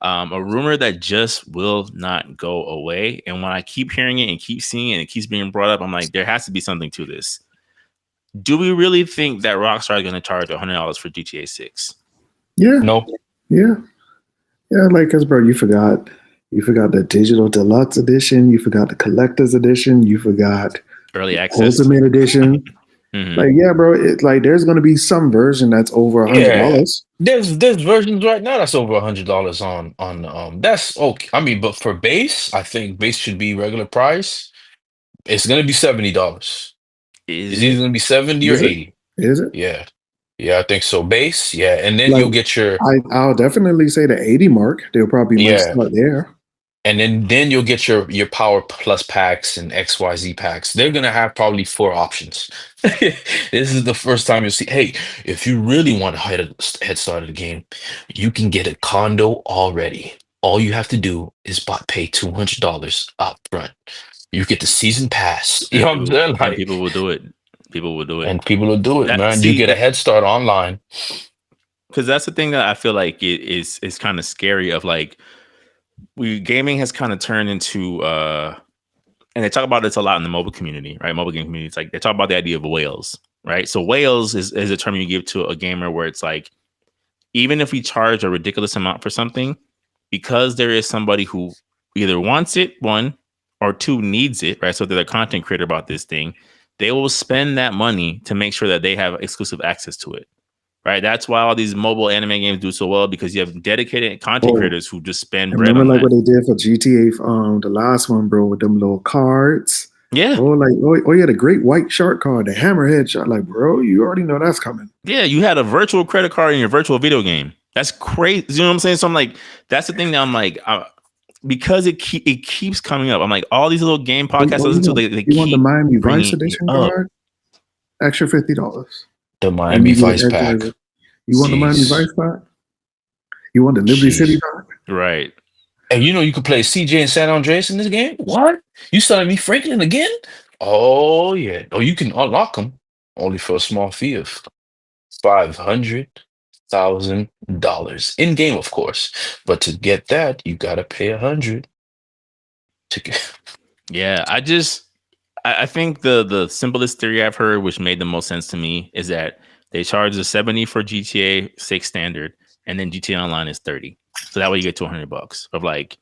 A rumor that just will not go away. And when I keep hearing it and keep seeing it and it keeps being brought up, I'm like, there has to be something to this. Do we really think that Rockstar is going to charge $100 for GTA 6? Yeah. No. Yeah. Yeah. Like, cause bro, you forgot the Digital Deluxe edition. You forgot the Collector's edition. You forgot Early access. Ultimate edition. Like, yeah, bro. It's like there's gonna be some version that's over Yeah. $100. There's versions right now that's over $100 on that's okay. I mean, but for base, I think base should be regular price. It's gonna be $70. It's either gonna be 70 or Is it? 80. Is it? Yeah. Yeah, I think so. Base, yeah. And then Like, you'll get your I'll definitely say the 80 mark. They'll probably might yeah. start there. And then you'll get your Power Plus packs and XYZ packs. They're gonna have probably 4 options. This is the first time you'll see, hey, if you really want to head start of the game, you can get a condo already. All you have to do is pay $200 up front. You get the season pass. You know what I'm saying? And Like, people will do it. People will do it. and people will do it, That- man. see, You get a head start online. Because that's the thing that I feel like it is kind of scary of like gaming has kind of turned into and they talk about this a lot in the mobile community, right? Mobile game community. It's like they talk about the idea of whales, right? So whales is a term you give to a gamer where it's like, even if we charge a ridiculous amount for something, because there is somebody who either wants it, one, or two, needs it, right? So they're a content creator about this thing, they will spend that money to make sure that they have exclusive access to it. Right, that's why all these mobile anime games do so well, because you have dedicated content creators who just spend bread Remember on like that. what they did for GTA, the last one, bro, with them little cards. Yeah. Oh yeah, the great white shark card, the hammerhead shark. Like, bro, you already know that's coming. Yeah, you had a virtual credit card in your virtual video game. That's crazy. You know what I'm saying? So I'm like, that's the thing that I'm like, because it keeps coming up. I'm like, all these little game podcasts I listen to, they you want the Miami Vice bringing edition up. card? Extra $50. The Miami Vice pack. You want the Miami Vice pack? You want the Liberty City pack? Right. And you know you could play CJ and San Andreas in this game? What? You selling me Franklin again? Oh yeah. Oh, you can unlock them only for a small fee of $500,000 in game, of course. But to get that, you gotta pay $100 to get. Yeah, I think the simplest theory I've heard, which made the most sense to me, is that they charge the 70 for GTA 6 standard, and then GTA Online is 30. So that way you get to $100 of like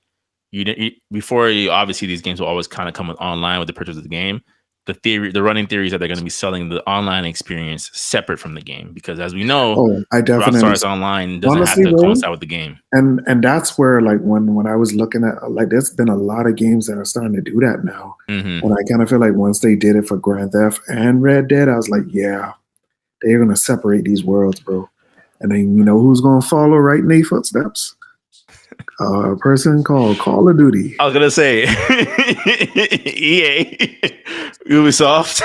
obviously these games will always kind of come online with the purchase of the game. The running theory is that they're going to be selling the online experience separate from the game, because as we know, I definitely Rockstar's online doesn't have to coincide with the game. And that's where like when I was looking at, like, there's been a lot of games that are starting to do that now. Mm-hmm. And I kind of feel like once they did it for Grand Theft and Red Dead, I was like, yeah, they're gonna separate these worlds, bro. And then you know who's gonna follow right in their footsteps? A person called Call of Duty. I was gonna say EA, Ubisoft,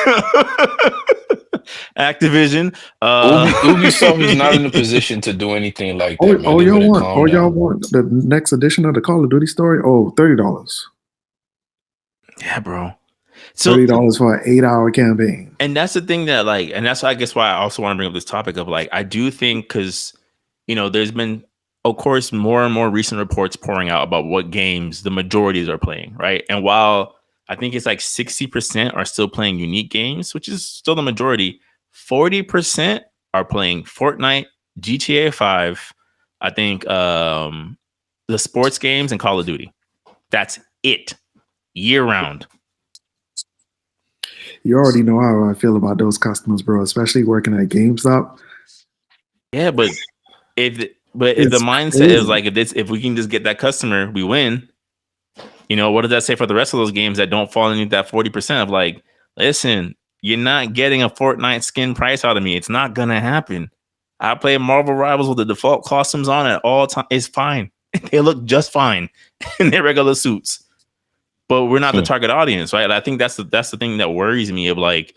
Activision. Ubisoft is not in a position to do anything like that. Y'all want the next edition of the Call of Duty story? Oh, $30. Yeah, bro. So $30 for an 8-hour campaign. And that's the thing that like, and that's I guess why I also want to bring up this topic of like, I do think because there's been, of course, more and more recent reports pouring out about what games the majorities are playing, right? And while I think it's like 60% are still playing unique games, which is still the majority, 40% are playing Fortnite, GTA 5, I think the sports games, and Call of Duty. That's it, year round. You already know how I feel about those customers, bro, especially working at GameStop. Yeah, but if the mindset is like, if we can just get that customer, we win. What does that say for the rest of those games that don't fall into that 40% of like, listen, you're not getting a Fortnite skin price out of me. It's not gonna happen. I play Marvel Rivals with the default costumes on at all times. It's fine. They look just fine in their regular suits. But we're not the target audience, right? And I think that's the thing that worries me of like,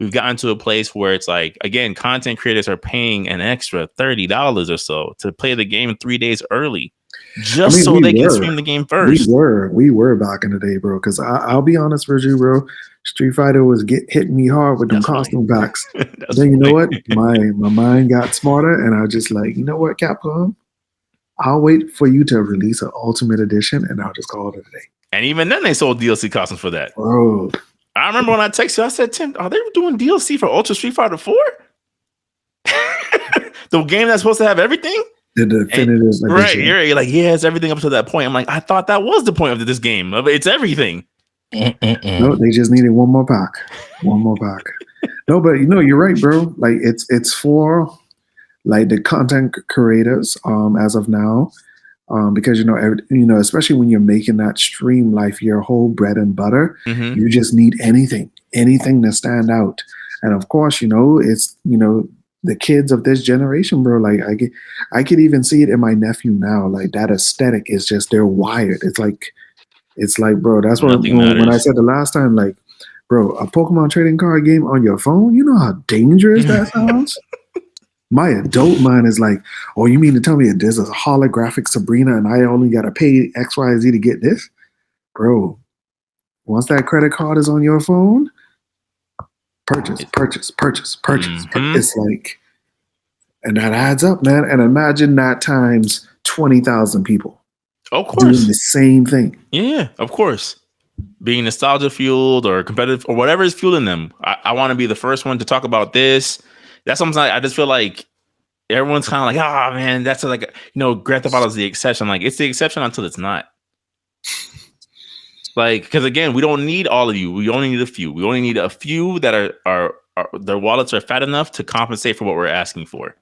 we've gotten to a place where it's like, again, content creators are paying an extra $30 or so to play the game 3 days early, just so they can stream the game first. We were back in the day, bro. Because I'll be honest with you, bro. Street Fighter was hitting me hard with them costume packs. Then you know what? My mind got smarter, and I was just like, you know what, Capcom? I'll wait for you to release an Ultimate Edition, and I'll just call it a day. And even then, they sold DLC costumes for that. Bro, I remember when I texted you, I said, Tim, are they doing DLC for Ultra Street Fighter 4? The game that's supposed to have everything? the definitive edition. Right. You're like, yeah, it's everything up to that point. I'm like, I thought that was the point of this game. It's everything. No, they just needed one more pack. One more pack. No, but you're right, bro. Like it's for like the content creators as of now. Because especially when you're making that stream life your whole bread and butter, you just need anything to stand out. And of course, it's the kids of this generation, bro. Like I could even see it in my nephew now. Like that aesthetic is just they're wired. It's like, bro. That's what when I said the last time, like, bro, a Pokemon trading card game on your phone. You know how dangerous that sounds. My adult mind is like, oh, you mean to tell me there's a holographic Sabrina and I only got to pay X, Y, Z to get this? Bro, once that credit card is on your phone, purchase. It's like, and that adds up, man. And imagine that times 20,000 people. Of course. Doing the same thing. Yeah, of course. Being nostalgia fueled or competitive or whatever is fueling them. I want to be the first one to talk about this. That's something I just feel like everyone's kind of like, oh man, that's like, Grand Theft Auto is the exception. Like it's the exception until it's not. Like, because again, we don't need all of you. We only need a few. We only need a few that are their wallets are fat enough to compensate for what we're asking for.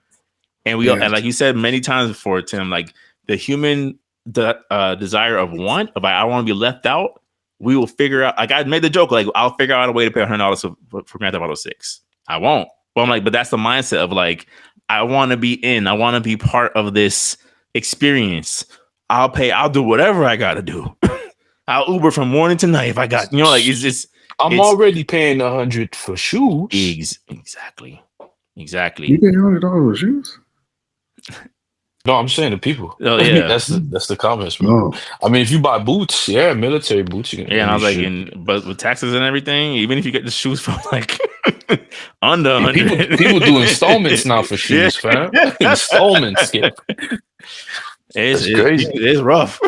And and like you said many times before, Tim, like the human desire of want, of I want to be left out. We will figure out. Like I made the joke, like I'll figure out a way to pay $100 for Grand Theft Auto 6. I won't. But I'm like, but that's the mindset of like, I want to be in. I want to be part of this experience. I'll pay. I'll do whatever I got to do. I'll Uber from morning to night if I got. Like it's just. I'm already paying $100 for shoes. Exactly. You pay $100 for shoes? No, I'm saying the people. Oh yeah, that's the comments, bro. Oh. I mean, if you buy boots, military boots. And I was like, but with taxes and everything, even if you get the shoes from like under 100, people do installments now for shoes, fam. Installments, Skip. It's crazy. It's rough.